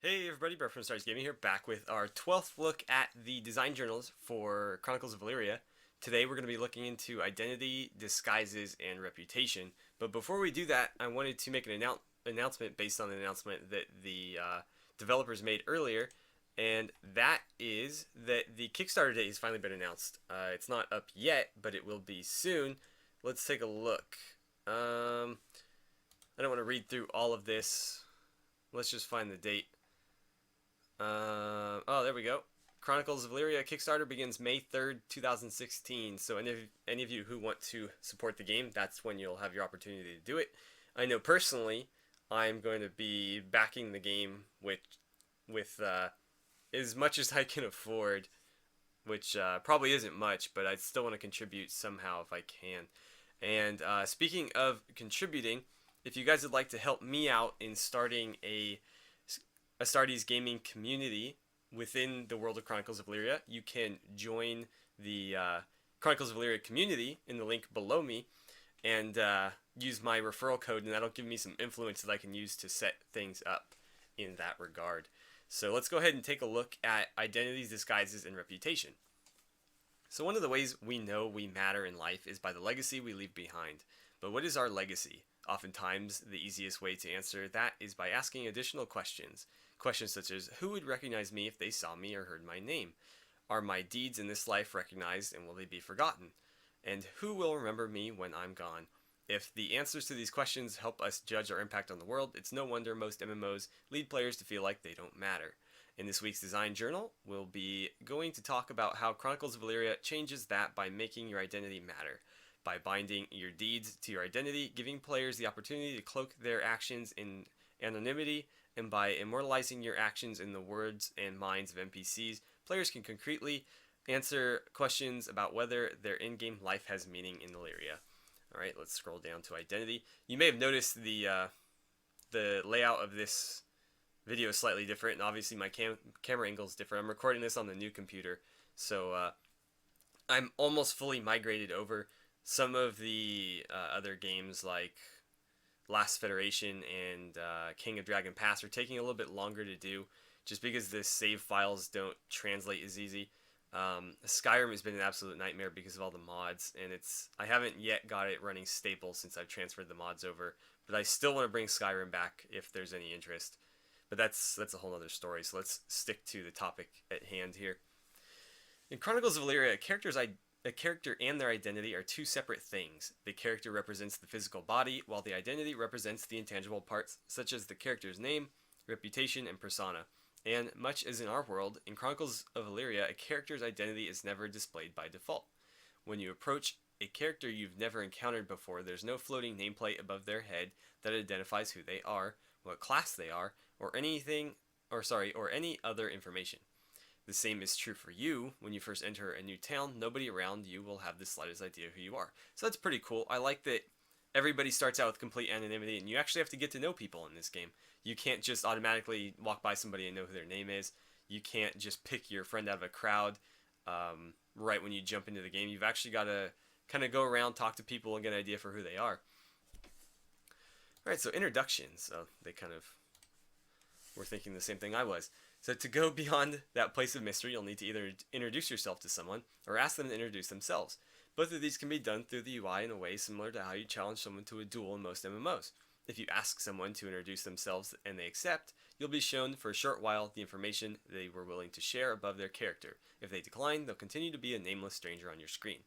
Hey everybody, Brett from AstartesGaming here, back with our 12th look at the design journals for Chronicles of Elyria. Today we're going to be looking into Identity, Disguises, and Reputation. But before we do that, I wanted to make an announcement based on an announcement that the developers made earlier, and that is that the Kickstarter date has finally been announced. It's not up yet, but it will be soon. Let's take a look. I don't want to read through all of this. Let's just find the date. Oh, there we go. Chronicles of Elyria Kickstarter begins May 3rd, 2016. So any of you who want to support the game, that's when you'll have your opportunity to do it. I know personally, I'm going to be backing the game with as much as I can afford, which probably isn't much, but I still want to contribute somehow if I can. And speaking of contributing, if you guys would like to help me out in starting a AstartesGaming community within the world of Chronicles of Elyria, you can join the Chronicles of Elyria community in the link below me and use my referral code, and that'll give me some influence that I can use to set things up in that regard. So let's go ahead and take a look at Identities, Disguises, and Reputation. So one of the ways we know we matter in life is by the legacy we leave behind. But what is our legacy? Oftentimes, the easiest way to answer that is by asking additional questions. Questions such as, who would recognize me if they saw me or heard my name? Are my deeds in this life recognized and will they be forgotten? And who will remember me when I'm gone? If the answers to these questions help us judge our impact on the world, it's no wonder most MMOs lead players to feel like they don't matter. In this week's design journal, we'll be going to talk about how Chronicles of Elyria changes that by making your identity matter. By binding your deeds to your identity, giving players the opportunity to cloak their actions in anonymity, and by immortalizing your actions in the words and minds of NPCs, players can concretely answer questions about whether their in-game life has meaning in Elyria. Alright, let's scroll down to identity. You may have noticed the layout of this video is slightly different, and obviously my camera angle is different. I'm recording this on the new computer, so I'm almost fully migrated over. Some of the other games like Last Federation and King of Dragon Pass are taking a little bit longer to do just because the save files don't translate as easy. Skyrim has been an absolute nightmare because of all the mods, and I haven't yet got it running stable since I've transferred the mods over, but I still want to bring Skyrim back if there's any interest. But that's a whole other story, so let's stick to the topic at hand here. In Chronicles of Elyria, a character and their identity are two separate things. The character represents the physical body, while the identity represents the intangible parts, such as the character's name, reputation, and persona. And much as in our world, in Chronicles of Elyria, a character's identity is never displayed by default. When you approach a character you've never encountered before, there's no floating nameplate above their head that identifies who they are, what class they are, or any other information. The same is true for you. When you first enter a new town, nobody around you will have the slightest idea who you are. So that's pretty cool. I like that everybody starts out with complete anonymity, and you actually have to get to know people in this game. You can't just automatically walk by somebody and know who their name is. You can't just pick your friend out of a crowd right when you jump into the game. You've actually got to kind of go around, talk to people, and get an idea for who they are. Alright, so introductions. They kind of were thinking the same thing I was. So to go beyond that place of mystery, you'll need to either introduce yourself to someone or ask them to introduce themselves. Both of these can be done through the UI in a way similar to how you challenge someone to a duel in most MMOs. If you ask someone to introduce themselves and they accept, you'll be shown for a short while the information they were willing to share above their character. If they decline, they'll continue to be a nameless stranger on your screen.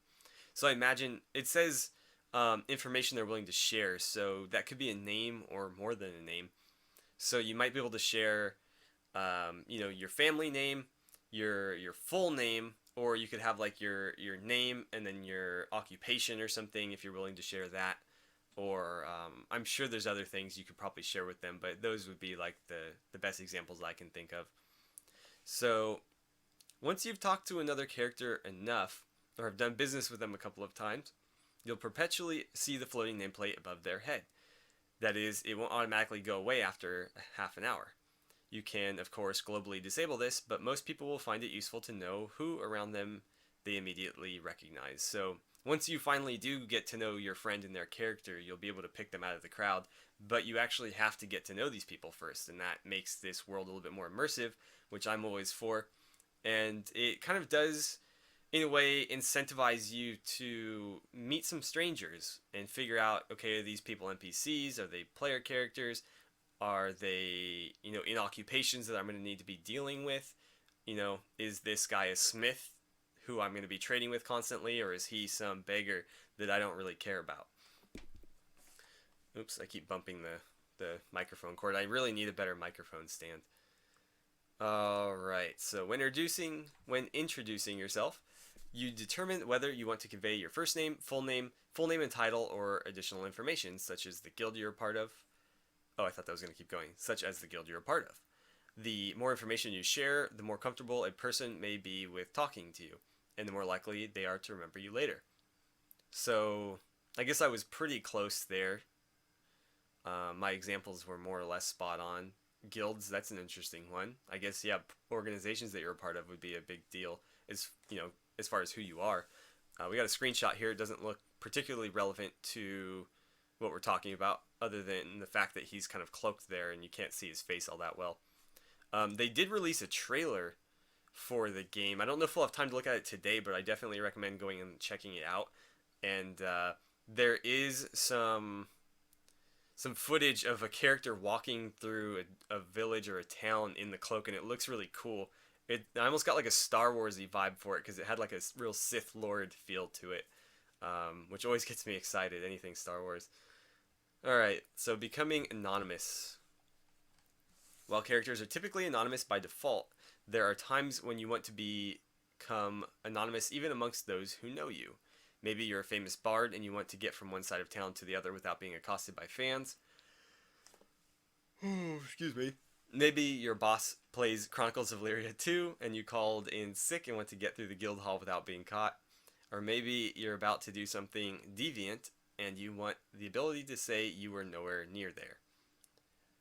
So I imagine it says information they're willing to share, so that could be a name or more than a name. So you might be able to share your family name, your full name, or you could have like your name and then your occupation or something if you're willing to share that. Or I'm sure there's other things you could probably share with them, but those would be like the best examples I can think of. So once you've talked to another character enough, or have done business with them a couple of times, you'll perpetually see the floating nameplate above their head. That is, it won't automatically go away after half an hour. You can, of course, globally disable this, but most people will find it useful to know who around them they immediately recognize. So once you finally do get to know your friend and their character, you'll be able to pick them out of the crowd, but you actually have to get to know these people first, and that makes this world a little bit more immersive, which I'm always for. And it kind of does, in a way, incentivize you to meet some strangers and figure out, okay, are these people NPCs? Are they player characters? Are they, in occupations that I'm going to need to be dealing with? Is this guy a smith who I'm going to be trading with constantly, or is he some beggar that I don't really care about? Oops, I keep bumping the microphone cord. I really need a better microphone stand. Alright, so when introducing yourself, you determine whether you want to convey your first name, full name and title, or additional information, such as the guild you're a part of. Oh, I thought that was going to keep going. Such as the guild you're a part of. The more information you share, the more comfortable a person may be with talking to you, and the more likely they are to remember you later. So, I guess I was pretty close there. My examples were more or less spot on. Guilds, that's an interesting one. I guess, yeah, organizations that you're a part of would be a big deal, as far as who you are. We got a screenshot here. It doesn't look particularly relevant to what we're talking about, other than the fact that he's kind of cloaked there and you can't see his face all that well. They did release a trailer for the game. I don't know if we'll have time to look at it today, but I definitely recommend going and checking it out. And there is some footage of a character walking through a village or a town in the cloak, and it looks really cool. I almost got like a Star Wars-y vibe for it, because it had like a real Sith Lord feel to it, which always gets me excited, anything Star Wars. Alright, so becoming anonymous. While characters are typically anonymous by default, there are times when you want to become anonymous even amongst those who know you. Maybe you're a famous bard and you want to get from one side of town to the other without being accosted by fans. Excuse me. Maybe your boss plays Chronicles of Elyria 2 and you called in sick and want to get through the guild hall without being caught. Or maybe you're about to do something deviant and you want the ability to say you were nowhere near there.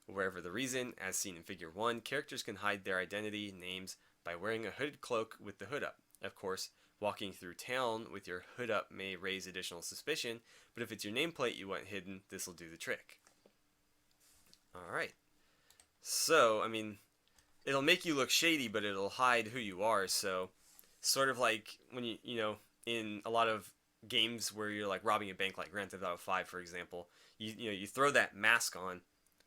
Wherever the reason, as seen in Figure 1, characters can hide their identity names by wearing a hooded cloak with the hood up. Of course, walking through town with your hood up may raise additional suspicion, but if it's your nameplate you want hidden, this will do the trick. Alright. So, I mean, it'll make you look shady, but it'll hide who you are, so sort of like when in a lot of games where you're like robbing a bank, like Grand Theft Auto 5 for example, you throw that mask on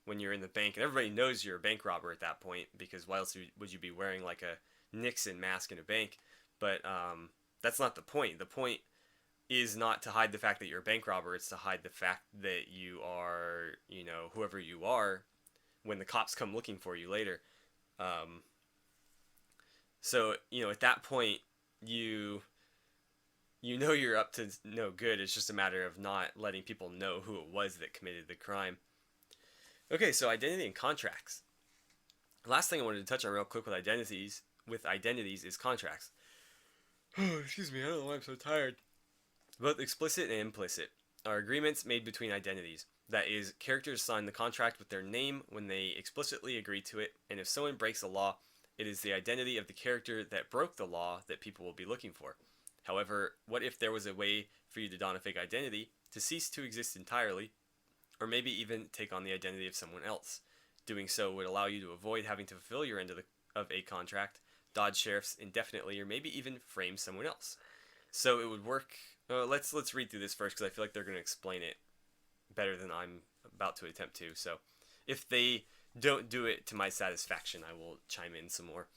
when you're in the bank and everybody knows you're a bank robber at that point, because why else would you be wearing like a Nixon mask in a bank? But that's not the point. The point is not to hide the fact that you're a bank robber, it's to hide the fact that you are, whoever you are when the cops come looking for you later. So, at that point, you know you're up to no good. It's just a matter of not letting people know who it was that committed the crime. Okay, so identity and contracts. Last thing I wanted to touch on real quick with identities is contracts. Oh, excuse me, I don't know why I'm so tired. Both explicit and implicit are agreements made between identities. That is, characters sign the contract with their name when they explicitly agree to it, and if someone breaks a law, it is the identity of the character that broke the law that people will be looking for. However, what if there was a way for you to don a fake identity, to cease to exist entirely, or maybe even take on the identity of someone else? Doing so would allow you to avoid having to fulfill your end of a contract, dodge sheriffs indefinitely, or maybe even frame someone else. So it would work. Let's read through this first, because I feel like they're going to explain it better than I'm about to attempt to. So if they don't do it to my satisfaction, I will chime in some more.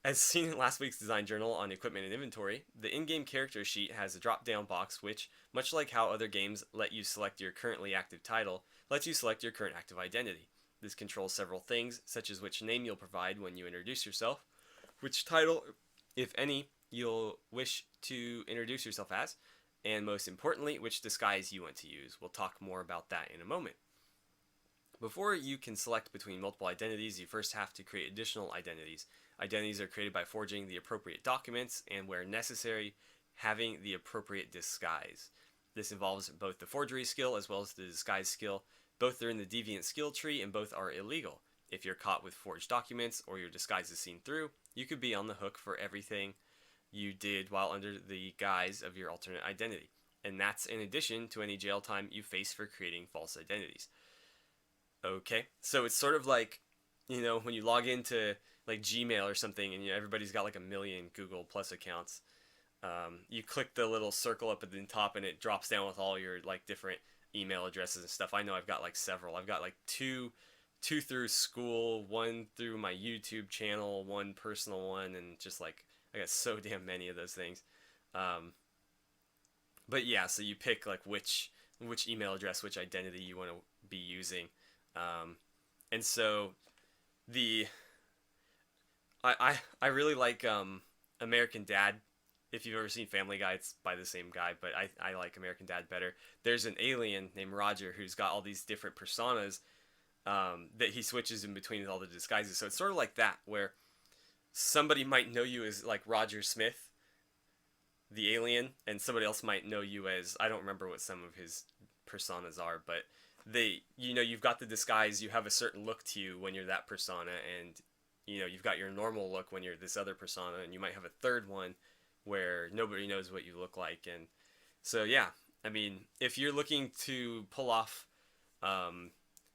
As seen in last week's design journal on equipment and inventory, the in-game character sheet has a drop-down box which, much like how other games let you select your currently active title, lets you select your current active identity. This controls several things, such as which name you'll provide when you introduce yourself, which title, if any, you'll wish to introduce yourself as, and most importantly, which disguise you want to use. We'll talk more about that in a moment. Before you can select between multiple identities, you first have to create additional identities. Identities are created by forging the appropriate documents and, where necessary, having the appropriate disguise. This involves both the forgery skill as well as the disguise skill. Both are in the deviant skill tree and both are illegal. If you're caught with forged documents or your disguise is seen through, you could be on the hook for everything you did while under the guise of your alternate identity. And that's in addition to any jail time you face for creating false identities. Okay, so it's sort of like, when you log into like Gmail or something, and everybody's got like a million Google Plus accounts. You click the little circle up at the top, and it drops down with all your like different email addresses and stuff. I know I've got like several. I've got like two through school, one through my YouTube channel, one personal one, and just like I got so damn many of those things. But yeah, so you pick like which email address, which identity you want to be using, and so the I really like American Dad. If you've ever seen Family Guy, it's by the same guy, but I like American Dad better. There's an alien named Roger who's got all these different personas that he switches in between all the disguises. So it's sort of like that, where somebody might know you as like Roger Smith, the alien, and somebody else might know you as, I don't remember what some of his personas are, but you've got the disguise, you have a certain look to you when you're that persona, and you've got your normal look when you're this other persona, and you might have a third one where nobody knows what you look like. And so yeah, I mean, if you're looking to pull off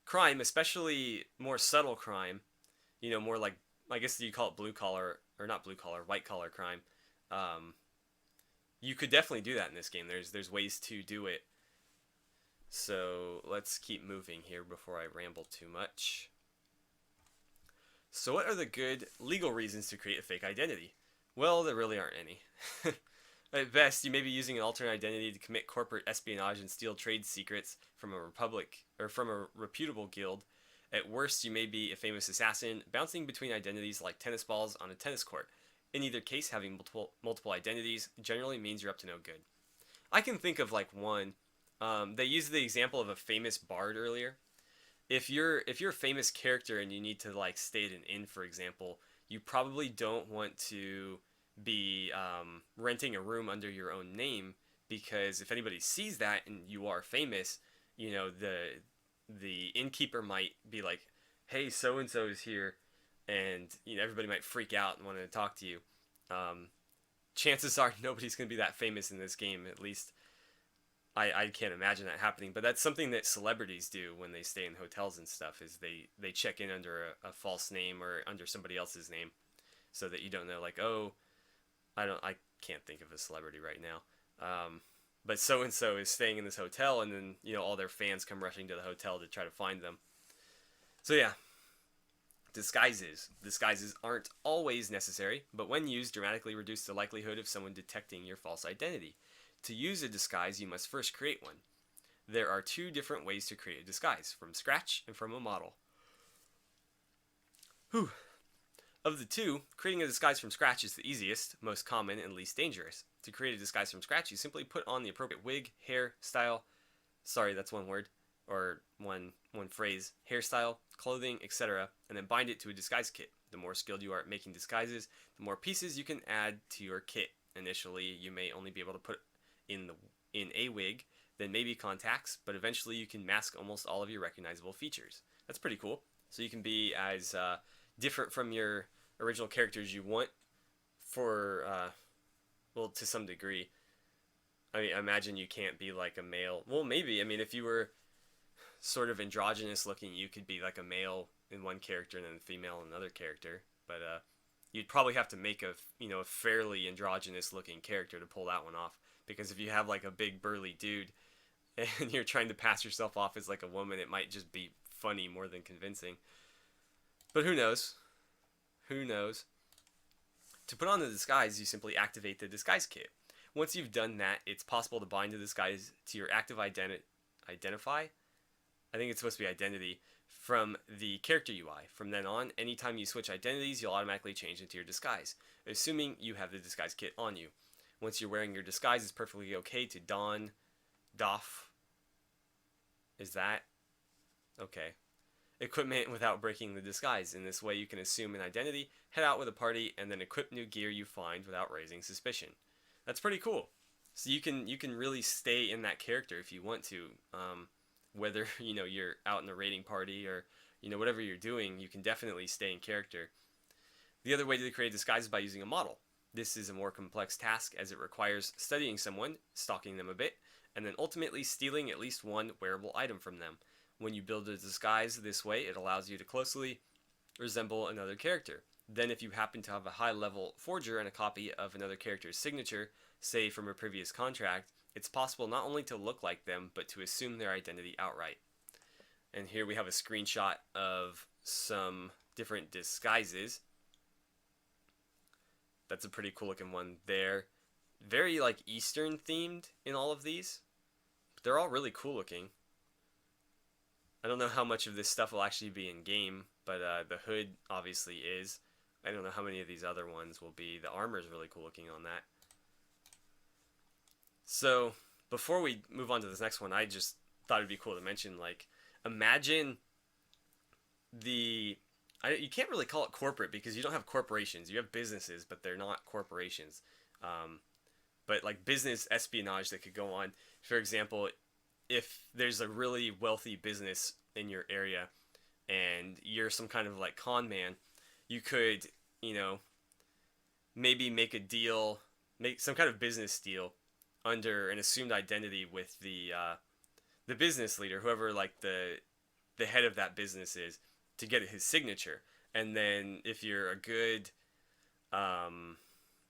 crime, especially more subtle crime, more like, I guess you call it blue collar, or not blue collar, white collar crime, you could definitely do that in this game. There's ways to do it. So let's keep moving here before I ramble too much. So what are the good legal reasons to create a fake identity? Well, there really aren't any. At best, you may be using an alternate identity to commit corporate espionage and steal trade secrets from a reputable guild. At worst, you may be a famous assassin, bouncing between identities like tennis balls on a tennis court. In either case, having multiple identities generally means you're up to no good. I can think of like one. They used the example of a famous bard earlier. If you're a famous character and you need to like stay at an inn, for example, you probably don't want to be renting a room under your own name, because if anybody sees that and you are famous, the innkeeper might be like, "Hey, so and so is here," and everybody might freak out and want to talk to you. Chances are nobody's going to be that famous in this game. At least I can't imagine that happening. But that's something that celebrities do when they stay in hotels and stuff. Is they check in under a false name or under somebody else's name, so that you don't know, like, oh, I can't think of a celebrity right now. But so and so is staying in this hotel, and then all their fans come rushing to the hotel to try to find them. So yeah, disguises aren't always necessary, but when used, dramatically reduce the likelihood of someone detecting your false identity. To use a disguise, you must first create one. There are two different ways to create a disguise: from scratch and from a model. Whew. Of the two, creating a disguise from scratch is the easiest, most common, and least dangerous. To create a disguise from scratch, you simply put on the appropriate wig, hair, style, sorry, that's one word, or one phrase, hairstyle, clothing, etc., and then bind it to a disguise kit. The more skilled you are at making disguises, the more pieces you can add to your kit. Initially, you may only be able to put in a wig, then maybe contacts, but eventually you can mask almost all of your recognizable features. That's pretty cool. So you can be as different from your original characters you want, for to some degree. I mean, I imagine you can't be like a male. Well, maybe. I mean, if you were sort of androgynous looking, you could be like a male in one character and then a female in another character. But you'd probably have to make a fairly androgynous looking character to pull that one off. Because if you have like a big burly dude and you're trying to pass yourself off as like a woman, it might just be funny more than convincing. But who knows? Who knows? To put on the disguise, you simply activate the disguise kit. Once you've done that, it's possible to bind the disguise to your active identify? I think it's supposed to be identity from the character UI. From then on, anytime you switch identities, you'll automatically change into your disguise, assuming you have the disguise kit on you. Once you're wearing your disguise, it's perfectly okay to doff. Is that? Okay. Equipment without breaking the disguise. In this way, you can assume an identity, head out with a party, and then equip new gear you find without raising suspicion. That's pretty cool. So you can really stay in that character if you want to. Whether you're out in a raiding party or whatever you're doing, you can definitely stay in character. The other way to create a disguise is by using a model. This is a more complex task as it requires studying someone, stalking them a bit, and then ultimately stealing at least one wearable item from them. When you build a disguise this way, it allows you to closely resemble another character. Then if you happen to have a high-level forger and a copy of another character's signature, say from a previous contract, it's possible not only to look like them, but to assume their identity outright. And here we have a screenshot of some different disguises. That's a pretty cool looking one there. Very like Eastern themed in all of these. But they're all really cool looking. I don't know how much of this stuff will actually be in game, but the hood obviously is. I don't know how many of these other ones will be. The armor is really cool looking on that. So before we move on to this next one, I just thought it'd be cool to mention, like, imagine you can't really call it corporate because you don't have corporations. You have businesses, but they're not corporations. But like business espionage that could go on. For example, if there's a really wealthy business in your area and you're some kind of like con man, you could, maybe make a deal, make some kind of business deal under an assumed identity with the business leader, whoever like the head of that business is, to get his signature. And then if you're a good,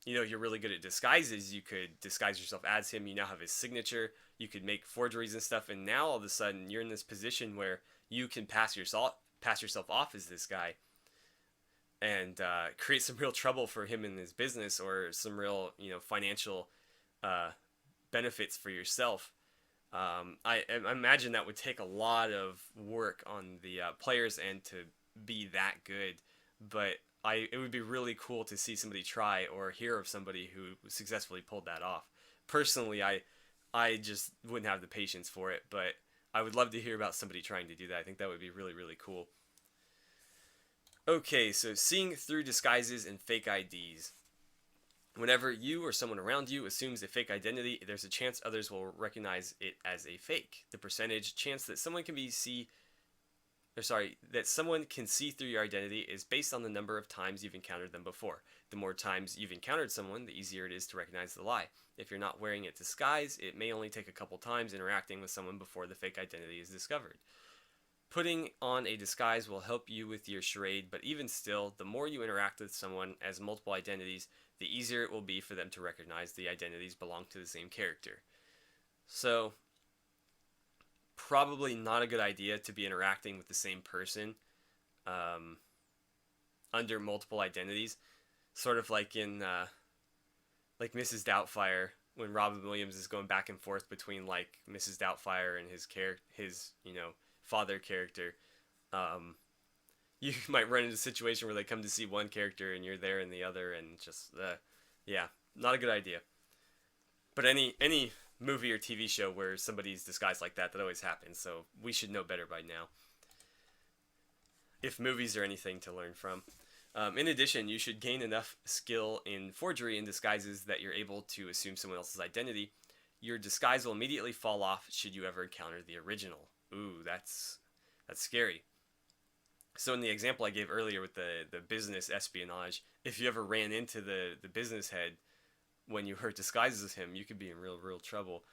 you're really good at disguises, you could disguise yourself as him. You now have his signature. You could make forgeries and stuff. And now all of a sudden you're in this position where you can pass yourself off as this guy and create some real trouble for him in his business, or some real, financial benefits for yourself. I imagine that would take a lot of work on the players and to be that good, but it would be really cool to see somebody try or hear of somebody who successfully pulled that off. Personally, I just wouldn't have the patience for it, but I would love to hear about somebody trying to do that. I think that would be really, really cool. Okay, so seeing through disguises and fake IDs. Whenever you or someone around you assumes a fake identity, there's a chance others will recognize it as a fake. The percentage chance that someone can see through your identity is based on the number of times you've encountered them before. The more times you've encountered someone, the easier it is to recognize the lie. If you're not wearing a disguise, it may only take a couple times interacting with someone before the fake identity is discovered. Putting on a disguise will help you with your charade, but even still, the more you interact with someone as multiple identities, the easier it will be for them to recognize the identities belong to the same character. So, probably not a good idea to be interacting with the same person under multiple identities. Sort of like in like Mrs. Doubtfire, when Robin Williams is going back and forth between like Mrs. Doubtfire and his father character. You might run into a situation where they come to see one character and you're there in the other, and just not a good idea. But any movie or TV show where somebody's disguised like that always happens, so we should know better by now, if movies are anything to learn from. In addition, you should gain enough skill in forgery and disguises that you're able to assume someone else's identity. Your disguise will immediately fall off should you ever encounter the original. Ooh, that's scary. So in the example I gave earlier with the business espionage, if you ever ran into the business head when you were disguised as him, you could be in real trouble.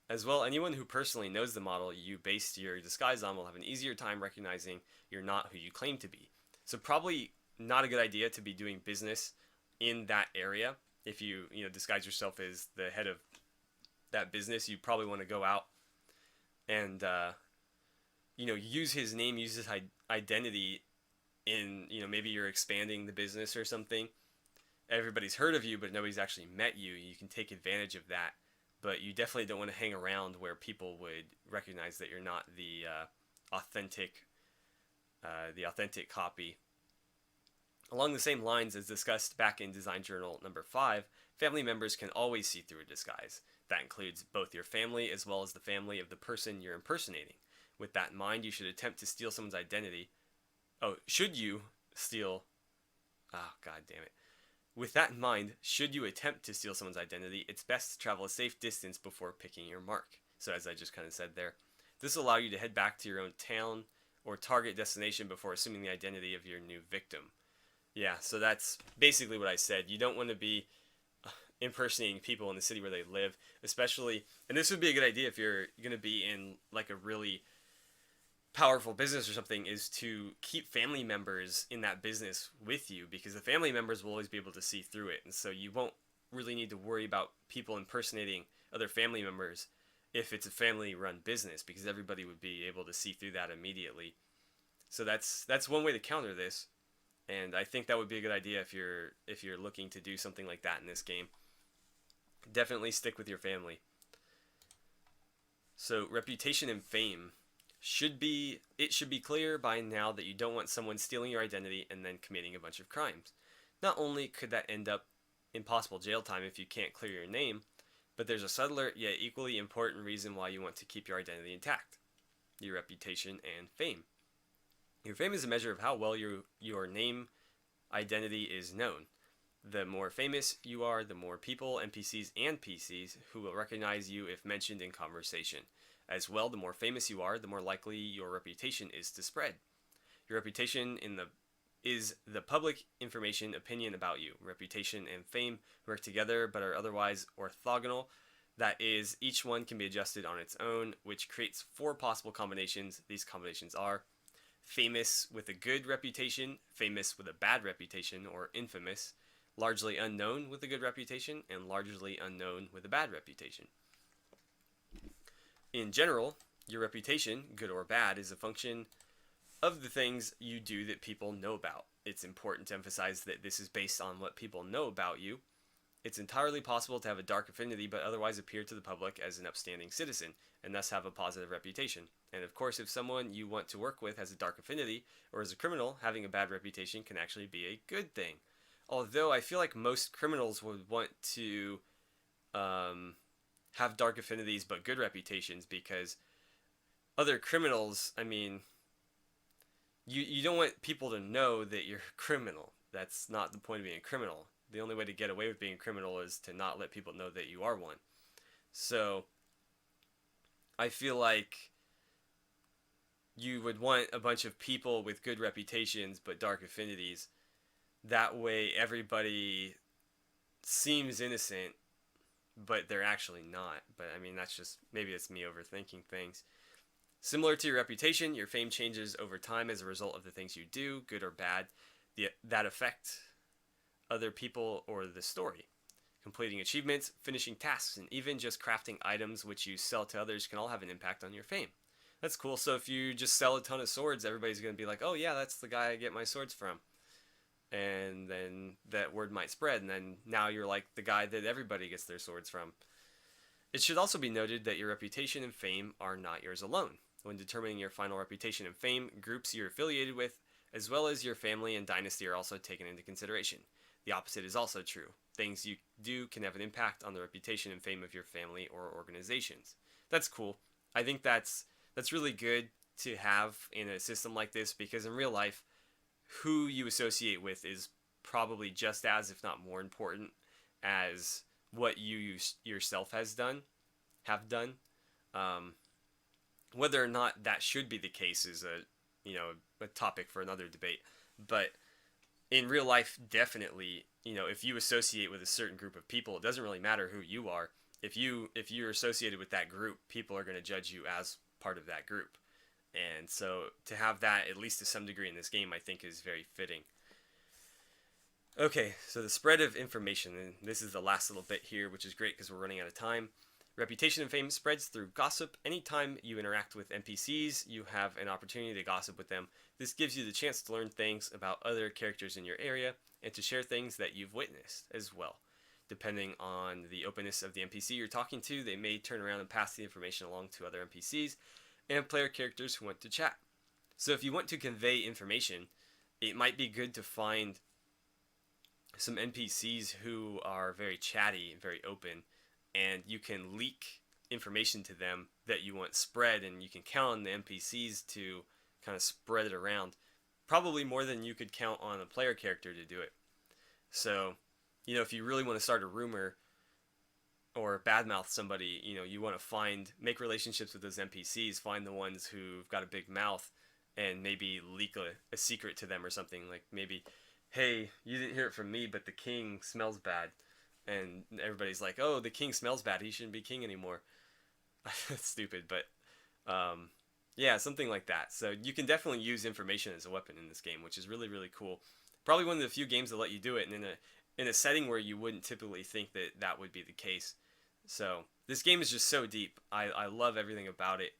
As well, anyone who personally knows the model you based your disguise on will have an easier time recognizing you're not who you claim to be. So probably not a good idea to be doing business in that area. If you disguise yourself as the head of that business, you probably want to go out and use his name, use his identity in, maybe you're expanding the business or something. Everybody's heard of you, but nobody's actually met you. You can take advantage of that, but you definitely don't want to hang around where people would recognize that you're not the authentic copy. Along the same lines as discussed back in Design Journal number 5, family members can always see through a disguise. That includes both your family as well as the family of the person you're impersonating. With that in mind, you should attempt to steal someone's identity. With that in mind, should you attempt to steal someone's identity, it's best to travel a safe distance before picking your mark. So as I just kind of said there, this will allow you to head back to your own town or target destination before assuming the identity of your new victim. Yeah, so that's basically what I said. You don't want to be impersonating people in the city where they live, especially, and this would be a good idea if you're going to be in like a really powerful business or something, is to keep family members in that business with you, because the family members will always be able to see through it, and so you won't really need to worry about people impersonating other family members if it's a family run business, because everybody would be able to see through that immediately. So that's one way to counter this, and I think that would be a good idea if you're looking to do something like that in this game. Definitely stick with your family. So reputation and fame should be clear by now that you don't want someone stealing your identity and then committing a bunch of crimes. Not only could that end up in possible jail time if you can't clear your name, but there's a subtler yet equally important reason why you want to keep your identity intact: your reputation and fame. Your fame is a measure of how well your name identity is known. The more famous you are, the more people, NPCs and PCs, who will recognize you if mentioned in conversation. As well, the more famous you are, the more likely your reputation is to spread. Your reputation is the public information opinion about you. Reputation and fame work together but are otherwise orthogonal. That is, each one can be adjusted on its own, which creates four possible combinations. These combinations are famous with a good reputation, famous with a bad reputation, or infamous, largely unknown with a good reputation, and largely unknown with a bad reputation. In general, your reputation, good or bad, is a function of the things you do that people know about. It's important to emphasize that this is based on what people know about you. It's entirely possible to have a dark affinity but otherwise appear to the public as an upstanding citizen, and thus have a positive reputation. And of course, if someone you want to work with has a dark affinity or is a criminal, having a bad reputation can actually be a good thing. Although I feel like most criminals would want to have dark affinities but good reputations, because other criminals, I mean, you don't want people to know that you're a criminal. That's not the point of being a criminal. The only way to get away with being a criminal is to not let people know that you are one. So I feel like you would want a bunch of people with good reputations but dark affinities. That way everybody seems innocent, but they're actually not. But I mean, that's just, maybe it's me overthinking things. Similar to your reputation, your fame changes over time as a result of the things you do, good or bad, that affect other people or the story. Completing achievements, finishing tasks, and even just crafting items which you sell to others can all have an impact on your fame. That's cool. So if you just sell a ton of swords, everybody's going to be like, oh yeah, that's the guy I get my swords from. And then that word might spread, and then now you're like the guy that everybody gets their swords from. It should also be noted that your reputation and fame are not yours alone. When determining your final reputation and fame, groups you're affiliated with, as well as your family and dynasty, are also taken into consideration. The opposite is also true. Things you do can have an impact on the reputation and fame of your family or organizations. That's cool. I think that's really good to have in a system like this, because in real life, who you associate with is probably just as, if not more important, as what you yourself have done. Whether or not that should be the case is a topic for another debate. But in real life, definitely, if you associate with a certain group of people, it doesn't really matter who you are. If you're associated with that group, people are going to judge you as part of that group. And so to have that, at least to some degree in this game, I think is very fitting. Okay, so the spread of information, and this is the last little bit here, which is great because we're running out of time. Reputation and fame spreads through gossip. Anytime you interact with NPCs, you have an opportunity to gossip with them. This gives you the chance to learn things about other characters in your area and to share things that you've witnessed as well. Depending on the openness of the NPC you're talking to, they may turn around and pass the information along to other NPCs and player characters who want to chat. So if you want to convey information, it might be good to find some NPCs who are very chatty and very open, and you can leak information to them that you want spread, and you can count on the NPCs to kind of spread it around. Probably more than you could count on a player character to do it. So, if you really want to start a rumor or badmouth somebody, you want to make relationships with those NPCs, find the ones who've got a big mouth, and maybe leak a secret to them or something. Like maybe, hey, you didn't hear it from me, but the king smells bad. And everybody's like, oh, the king smells bad. He shouldn't be king anymore. That's stupid, but yeah, something like that. So you can definitely use information as a weapon in this game, which is really, really cool. Probably one of the few games that let you do it, and in a setting where you wouldn't typically think that that would be the case. So this game is just so deep. I love everything about it,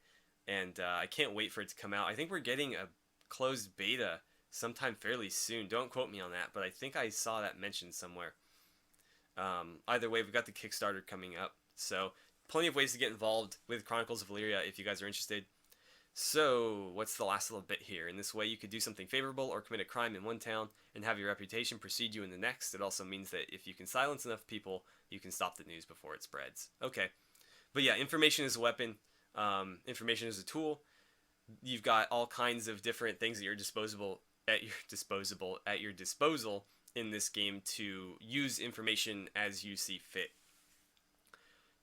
and I can't wait for it to come out. I think we're getting a closed beta sometime fairly soon. Don't quote me on that, but I think I saw that mentioned somewhere. Either way, we've got the Kickstarter coming up, so plenty of ways to get involved with Chronicles of Elyria if you guys are interested. So, what's the last little bit here? In this way, you could do something favorable or commit a crime in one town and have your reputation precede you in the next. It also means that if you can silence enough people, you can stop the news before it spreads. Okay. But yeah, information is a weapon. Information is a tool. You've got all kinds of different things at your disposal in this game to use information as you see fit.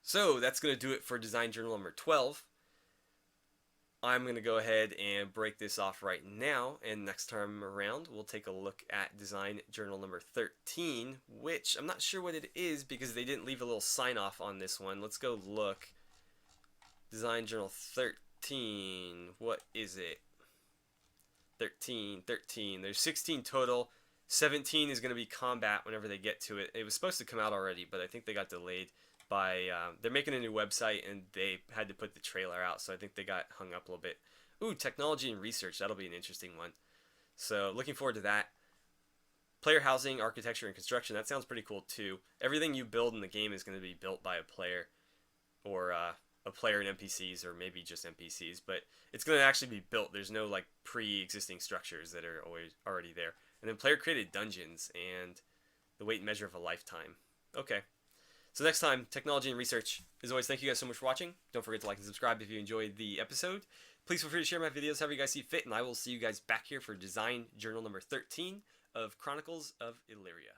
So that's going to do it for design journal number 12. I'm going to go ahead and break this off right now, and next time around we'll take a look at design journal number 13, which I'm not sure what it is because they didn't leave a little sign off on this one. Let's go look. Design journal 13, what is it? 13. There's 16 total. 17 is going to be combat whenever they get to it. It was supposed to come out already, but I think they got delayed by they're making a new website and they had to put the trailer out, so I think they got hung up a little bit. Ooh, technology and research, that'll be an interesting one. So looking forward to that. Player housing, architecture, and construction, that sounds pretty cool too. Everything you build in the game is going to be built by a player, or a player and NPCs, or maybe just NPCs, but it's going to actually be built. There's no like pre-existing structures that are already there. And then player created dungeons and the weight and measure of a lifetime. Okay. So next time, technology and research. As always, thank you guys so much for watching. Don't forget to like and subscribe if you enjoyed the episode. Please feel free to share my videos however you guys see fit, and I will see you guys back here for design journal number 13 of Chronicles of Elyria.